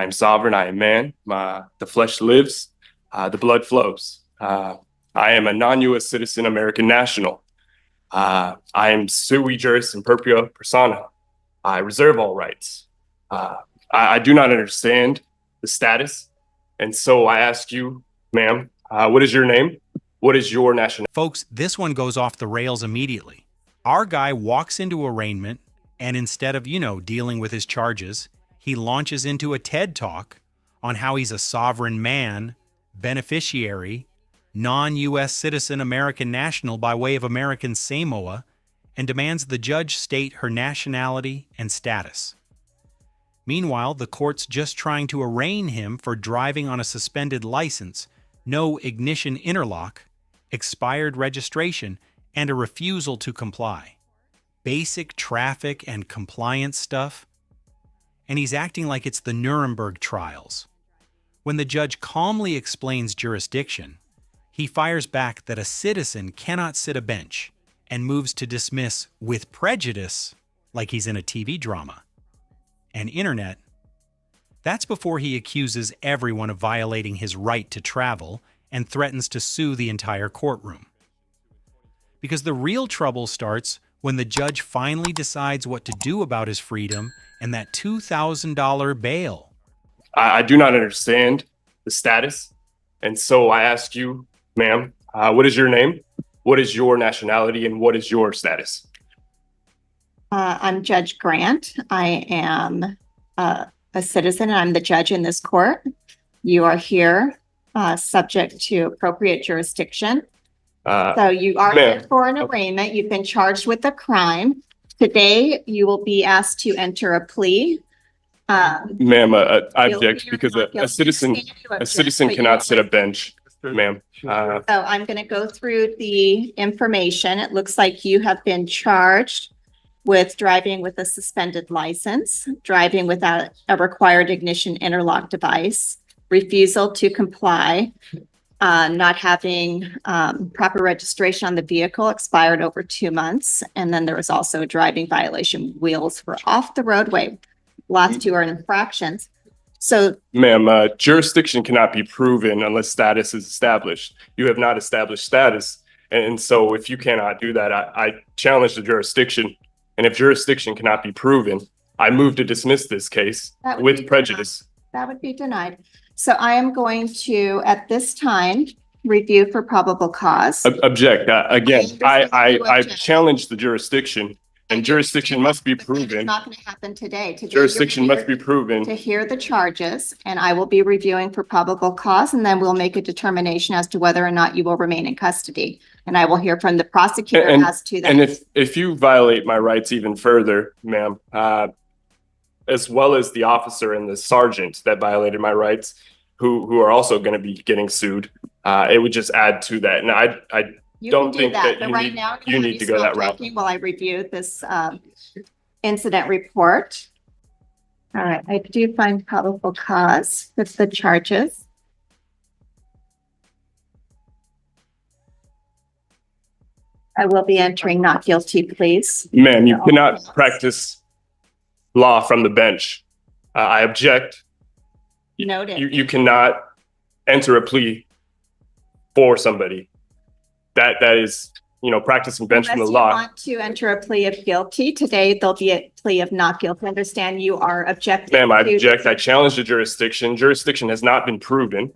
I am sovereign. I am man. The flesh lives. The blood flows. I am a non-U.S. citizen, American national. I am sui juris in propria persona. I reserve all rights. I do not understand the status. And so I ask you, ma'am, what is your name? What is your nationality? Folks, this one goes off the rails immediately. Our guy walks into arraignment, and instead of, dealing with his charges, he launches into a TED Talk on how he's a sovereign man, beneficiary, non-U.S. citizen American national by way of American Samoa, and demands the judge state her nationality and status. Meanwhile, the court's just trying to arraign him for driving on a suspended license, no ignition interlock, expired registration, and a refusal to comply. Basic traffic and compliance stuff. And he's acting like it's the Nuremberg trials. When the judge calmly explains jurisdiction, he fires back that a citizen cannot sit a bench and moves to dismiss with prejudice like he's in a TV drama. And internet, that's before he accuses everyone of violating his right to travel and threatens to sue the entire courtroom. Because the real trouble starts when the judge finally decides what to do about his freedom and that $2,000 bail. I do not understand the status. And so I ask you, ma'am, what is your name? What is your nationality? And what is your status? I'm Judge Grant. I am a citizen and I'm the judge in this court. You are here subject to appropriate jurisdiction. So you are here for an arraignment. You've been charged with a crime. Today, you will be asked to enter a plea. Ma'am, I object because a citizen cannot sit a bench, ma'am. So I'm going to go through the information. It looks like you have been charged with driving with a suspended license, driving without a required ignition interlock device, refusal to comply, not having proper registration on the vehicle, expired over 2 months. And then there was also a driving violation. Wheels were off the roadway. Last two are infractions. So, ma'am, jurisdiction cannot be proven unless status is established. You have not established status. And so if you cannot do that, I challenge the jurisdiction. And if jurisdiction cannot be proven, I move to dismiss this case with prejudice. That would be denied. So I am going to, at this time, review for probable cause. Object. Again, I challenge the jurisdiction, and jurisdiction must be proven. It's not going to happen today. Jurisdiction must be proven. To hear the charges, and I will be reviewing for probable cause, and then we'll make a determination as to whether or not you will remain in custody. And I will hear from the prosecutor as to that. And if you violate my rights even further, ma'am, as well as the officer and the sergeant that violated my rights, who are also going to be getting sued, it would just add to that. And I don't think that you need to go that route. While I review this incident report. All right, I do find probable cause with the charges. I will be entering not guilty, please. Ma'am, you cannot practice law from the bench. I object. Noted. You cannot enter a plea for somebody. That is, practicing bench from the law. Unless you want to enter a plea of guilty, today there'll be a plea of not guilty. I understand you are objecting. Ma'am, I object. I challenge the jurisdiction. Jurisdiction has not been proven.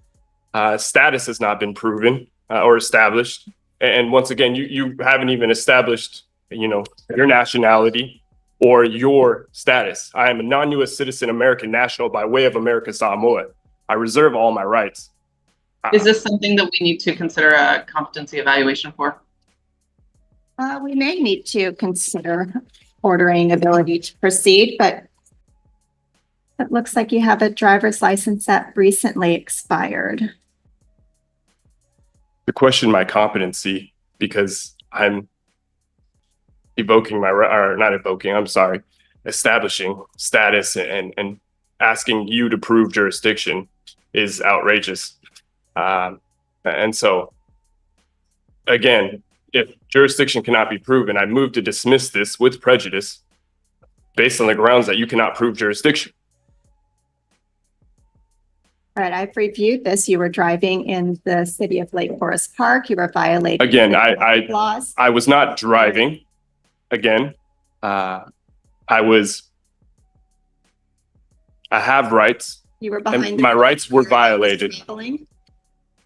Status has not been proven or established. And once again, you haven't even established, your nationality or your status. I am a non-U.S. citizen, American national by way of American Samoa. I reserve all my rights. Is this something that we need to consider a competency evaluation for? We may need to consider ordering ability to proceed, but it looks like you have a driver's license that recently expired. To question my competency because I'm establishing status and asking you to prove jurisdiction is outrageous. And so, again, if jurisdiction cannot be proven, I move to dismiss this with prejudice based on the grounds that you cannot prove jurisdiction. All right, I've reviewed this. You were driving in the city of Lake Forest Park. You were violating Again, traffic laws. I was not driving. Again, I have rights. You were behind And the my wheel rights were while I was violated. traveling.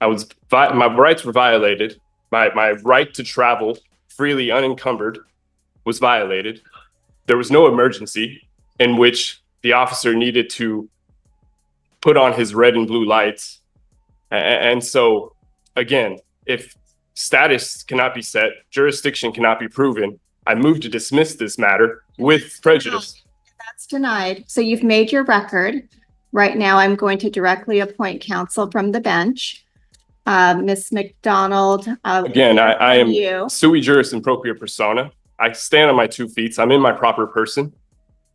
My rights were violated. My right to travel freely unencumbered was violated. There was no emergency in which the officer needed to put on his red and blue lights. And so, again, if status cannot be set, jurisdiction cannot be proven, I move to dismiss this matter with prejudice. That's denied. So you've made your record. Right now, I'm going to directly appoint counsel from the bench. Ms. McDonald. Again, I am you. sui juris in propria persona. I stand on my 2 feet. I'm in my proper person.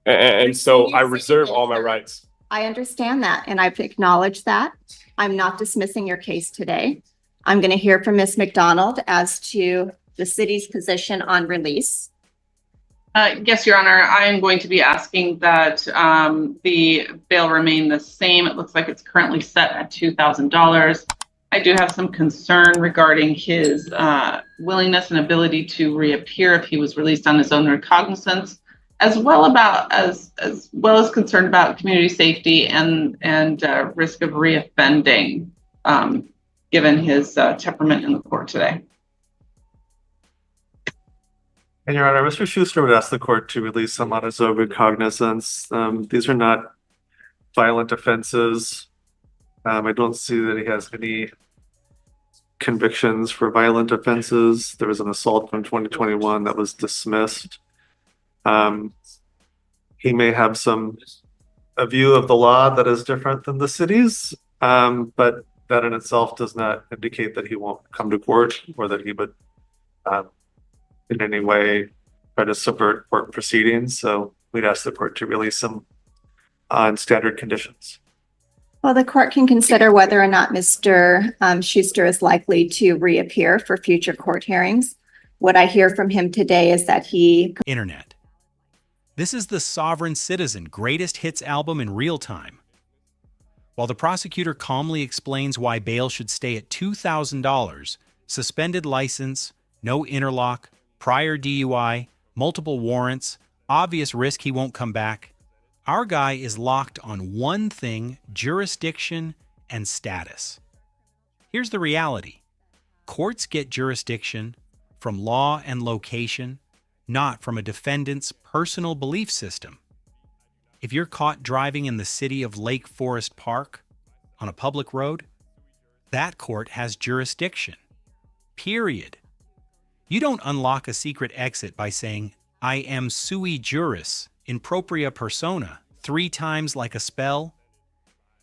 And so I reserve all my rights. I understand that, and I've acknowledged that. I'm not dismissing your case today. I'm going to hear from Ms. McDonald as to the city's position on release. Yes, Your Honor, I am going to be asking that the bail remain the same. It looks like it's currently set at $2,000. I do have some concern regarding his willingness and ability to reappear if he was released on his own recognizance, as well as concerned about community safety and risk of reoffending, given his temperament in the court today. And Your Honor, Mr. Schuster would ask the court to release him on his own recognizance. These are not violent offenses. I don't see that he has any convictions for violent offenses. There was an assault from 2021 that was dismissed. He may have a view of the law that is different than the city's, but that in itself does not indicate that he won't come to court or that he would in any way try to subvert court proceedings. So we'd ask the court to release him on standard conditions. Well, the court can consider whether or not Mr. Schuster is likely to reappear for future court hearings. What I hear from him today is that Internet. This is the Sovereign Citizen Greatest Hits album in real time. While the prosecutor calmly explains why bail should stay at $2,000, suspended license, no interlock, prior DUI, multiple warrants, obvious risk he won't come back, our guy is locked on one thing: jurisdiction and status. Here's the reality. Courts get jurisdiction from law and location, not from a defendant's personal belief system. If you're caught driving in the city of Lake Forest Park on a public road, that court has jurisdiction. Period. You don't unlock a secret exit by saying, "I am sui juris in propria persona," 3 times like a spell.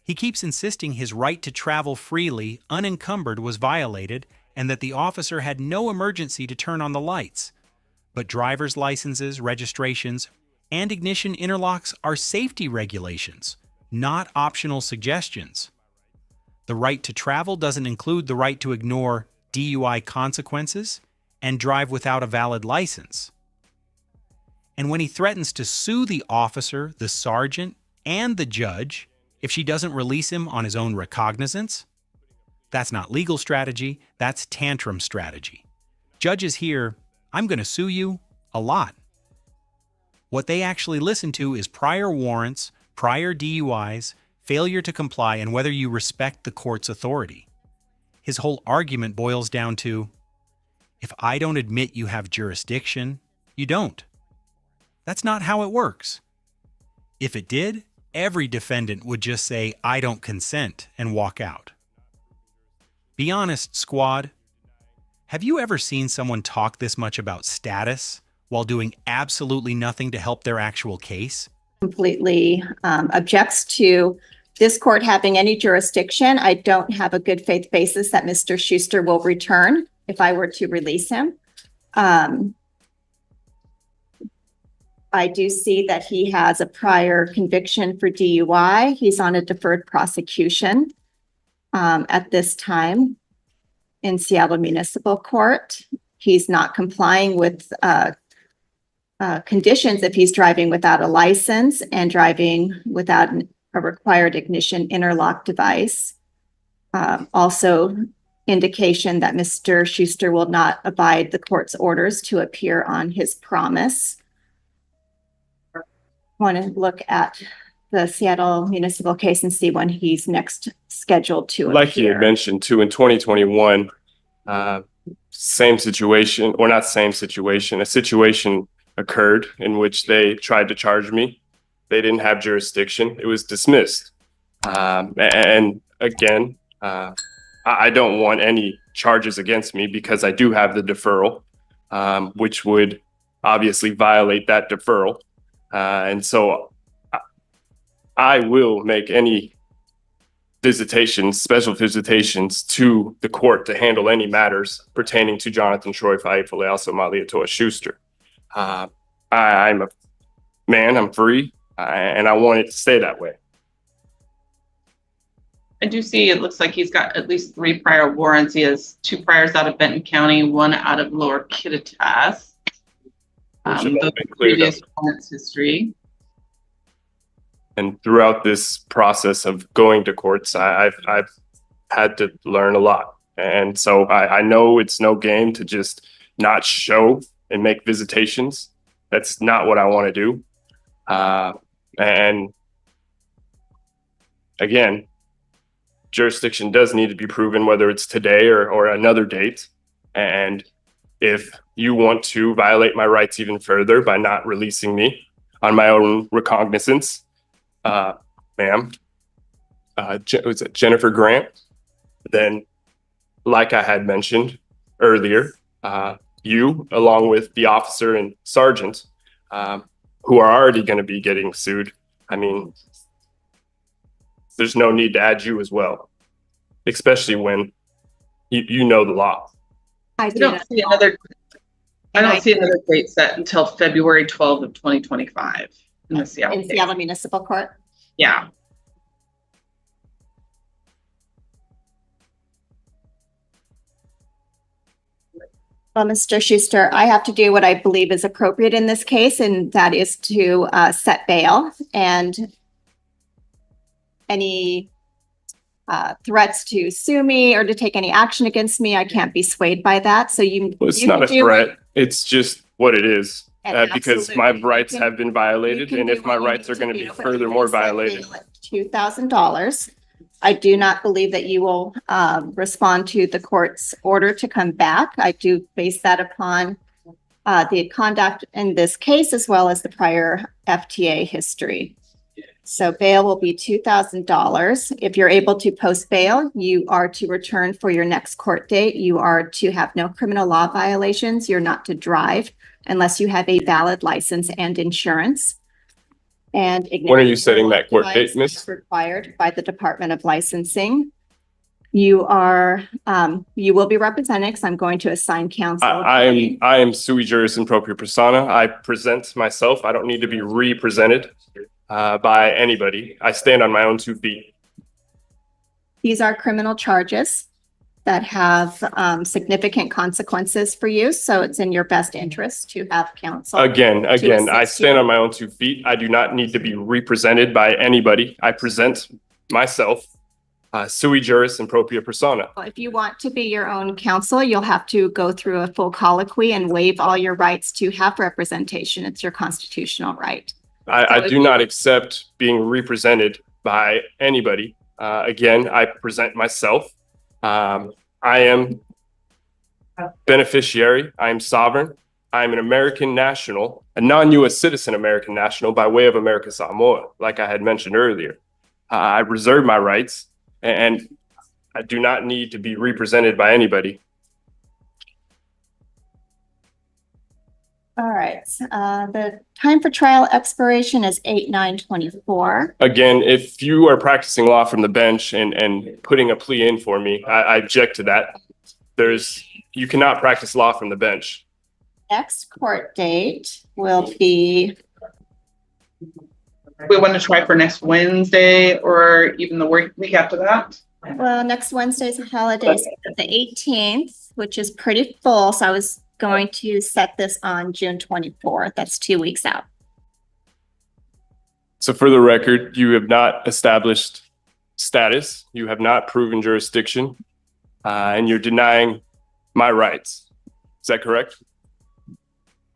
He keeps insisting his right to travel freely, unencumbered, was violated, and that the officer had no emergency to turn on the lights. But driver's licenses, registrations, and ignition interlocks are safety regulations, not optional suggestions. The right to travel doesn't include the right to ignore DUI consequences and drive without a valid license. And when he threatens to sue the officer, the sergeant, and the judge if she doesn't release him on his own recognizance, that's not legal strategy, that's tantrum strategy. Judges hear, "I'm going to sue you," a lot. What they actually listen to is prior warrants, prior DUIs, failure to comply, and whether you respect the court's authority. His whole argument boils down to, if I don't admit you have jurisdiction, you don't. That's not how it works. If it did, every defendant would just say, "I don't consent," and walk out. Be honest, squad. Have you ever seen someone talk this much about status while doing absolutely nothing to help their actual case? completely objects to this court having any jurisdiction. I don't have a good faith basis that Mr. Schuster will return if I were to release him. I do see that he has a prior conviction for DUI. He's on a deferred prosecution at this time in Seattle Municipal Court. He's not complying with conditions if he's driving without a license and driving without a required ignition interlock device. Also indication that Mr. Schuster will not abide the court's orders to appear on his promise. Want to look at the Seattle municipal case and see when he's next scheduled to appear. Like you had mentioned too, in 2021, same situation, or not same situation, a situation occurred in which they tried to charge me. They didn't have jurisdiction. It was dismissed. And again, I don't want any charges against me because I do have the deferral, which would obviously violate that deferral. And so I will make any visitations, special visitations to the court to handle any matters pertaining to Jonathan Troy Faifale, also Malietoa Schuster. I'm a man, I'm free, and I want it to stay that way. I do see it looks like he's got at least 3 prior warrants. He has 2 priors out of Benton County, 1 out of Lower Kittitas. The previous warrants history. And throughout this process of going to courts, I've had to learn a lot. And so I know it's no game to just not show and make visitations. That's not what I want to do. And again, jurisdiction does need to be proven, whether it's today or another date. And if you want to violate my rights even further by not releasing me on my own recognizance, ma'am, was it Jennifer Grant? Then, like I had mentioned earlier, you, along with the officer and sergeant, who are already going to be getting sued, I mean, there's no need to add you as well, especially when you know the law. I don't see another date set until February 12th of 2025 in the Seattle Municipal Court. Yeah. Well, Mr. Schuster, I have to do what I believe is appropriate in this case, and that is to set bail. And any threats to sue me or to take any action against me, I can't be swayed by that. So it's not a threat. It's just what it is. Because my rights have been violated, and if my rights are going to be furthermore violated. $2,000. I do not believe that you will respond to the court's order to come back. I do base that upon the conduct in this case, as well as the prior FTA history. So bail will be $2,000. If you're able to post bail, you are to return for your next court date. You are to have no criminal law violations. You're not to drive unless you have a valid license and insurance. And when are you setting that court date, Miss? Required by the Department of Licensing. You are, you will be represented because I'm going to assign counsel. I am sui juris in propria persona. I present myself. I don't need to be represented by anybody. I stand on my own 2 feet. These are criminal charges that have significant consequences for you. So it's in your best interest to have counsel. Again, I stand on my own 2 feet. I do not need to be represented by anybody. I present myself sui juris in propria persona. If you want to be your own counsel, you'll have to go through a full colloquy and waive all your rights to have representation. It's your constitutional right. I do not accept being represented by anybody. Again, I present myself. I am beneficiary. I am sovereign. I am an American national, a non-U.S. citizen American national by way of America Samoa, like I had mentioned earlier. I reserve my rights, and I do not need to be represented by anybody. All right. The time for trial expiration is 8/9/24. Again, if you are practicing law from the bench and putting a plea in for me, I object to that. You cannot practice law from the bench. Next court date will be. We want to try for next Wednesday or even the week after that. Well, next Wednesday's a holiday, so the 18th, which is pretty full. So I was going to set this on June 24th. That's 2 weeks out. So for the record, you have not established status, you have not proven jurisdiction, and you're denying my rights. Is that correct?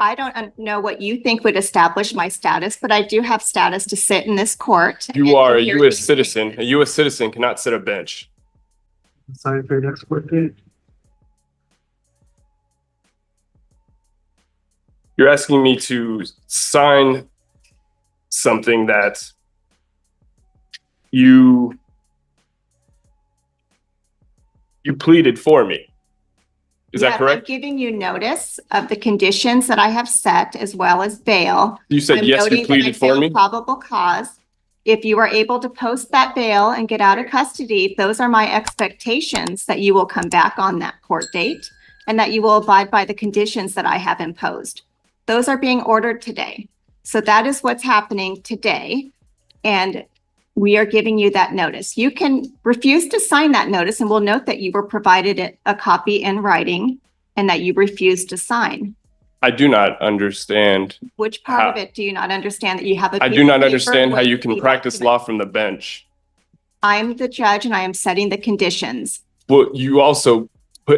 I don't know what you think would establish my status, but I do have status to sit in this court. You are a and hear U.S. these citizen. A cases. U.S. citizen cannot sit a bench. Sign for your next court date. You're asking me to sign something that you pleaded for me. Is that Yes, correct? I'm giving you notice of the conditions that I have set as well as bail. You said I'm yes, noting you that I pleaded for found me. probable cause. If you are able to post that bail and get out of custody, those are my expectations that you will come back on that court date and that you will abide by the conditions that I have imposed. Those are being ordered today. So that is what's happening today. And we are giving you that notice. You can refuse to sign that notice, and we'll note that you were provided a copy in writing and that you refused to sign. I do not understand. Which part of it do you not understand that you have? I a do piece of not paper understand how with you can the practice document? law from the bench. I'm the judge and I am setting the conditions. But you also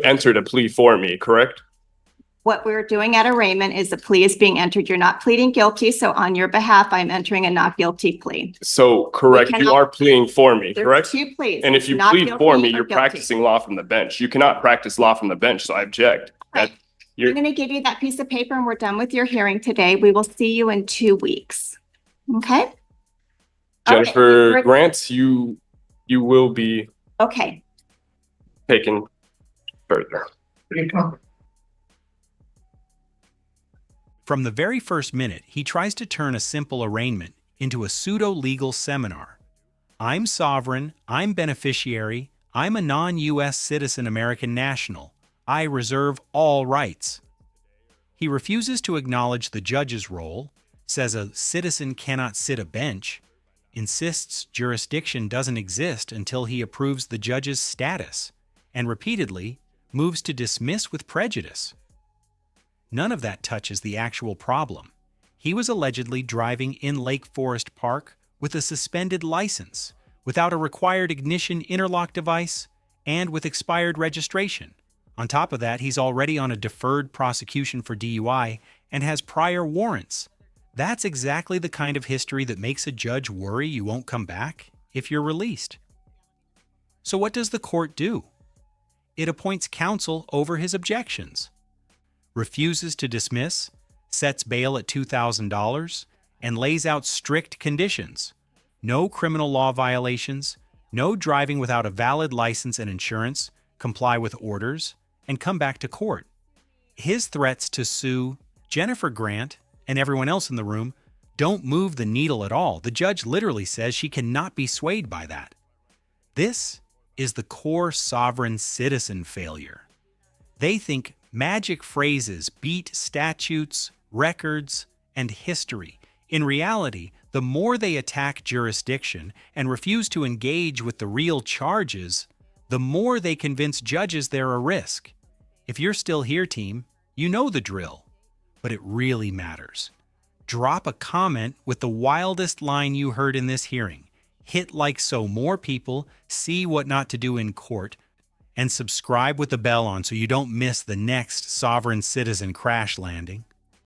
entered a plea for me, correct? What we're doing at arraignment is the plea is being entered. You're not pleading guilty. So on your behalf, I'm entering a not guilty plea. So correct, you cannot- are pleading for me, There's correct? two pleas. And if you not plead for guilty me, or you're guilty. practicing law from the bench. You cannot practice law from the bench, so I object. Right. You're- I'm going to give you that piece of paper and we're done with your hearing today. We will see you in 2 weeks. Okay? Jennifer Okay. Grant, you will be Okay. taken further. From the very first minute, he tries to turn a simple arraignment into a pseudo-legal seminar. I'm sovereign, I'm beneficiary, I'm a non-U.S. citizen American national. I reserve all rights. He refuses to acknowledge the judge's role, says a citizen cannot sit a bench, insists jurisdiction doesn't exist until he approves the judge's status, and repeatedly moves to dismiss with prejudice. None of that touches the actual problem. He was allegedly driving in Lake Forest Park with a suspended license, without a required ignition interlock device, and with expired registration. On top of that, he's already on a deferred prosecution for DUI and has prior warrants. That's exactly the kind of history that makes a judge worry you won't come back if you're released. So what does the court do? It appoints counsel over his objections, refuses to dismiss, sets bail at $2,000, and lays out strict conditions. No criminal law violations, no driving without a valid license and insurance, comply with orders, and come back to court. His threats to sue Jennifer Grant and everyone else in the room don't move the needle at all. The judge literally says she cannot be swayed by that. This is the core sovereign citizen failure. They think magic phrases beat statutes, records, and history. In reality, the more they attack jurisdiction and refuse to engage with the real charges, the more they convince judges they're a risk. If you're still here, team, you know the drill, but it really matters. Drop a comment with the wildest line you heard in this hearing. Hit like so more people see what not to do in court, and subscribe with the bell on so you don't miss the next sovereign citizen crash landing.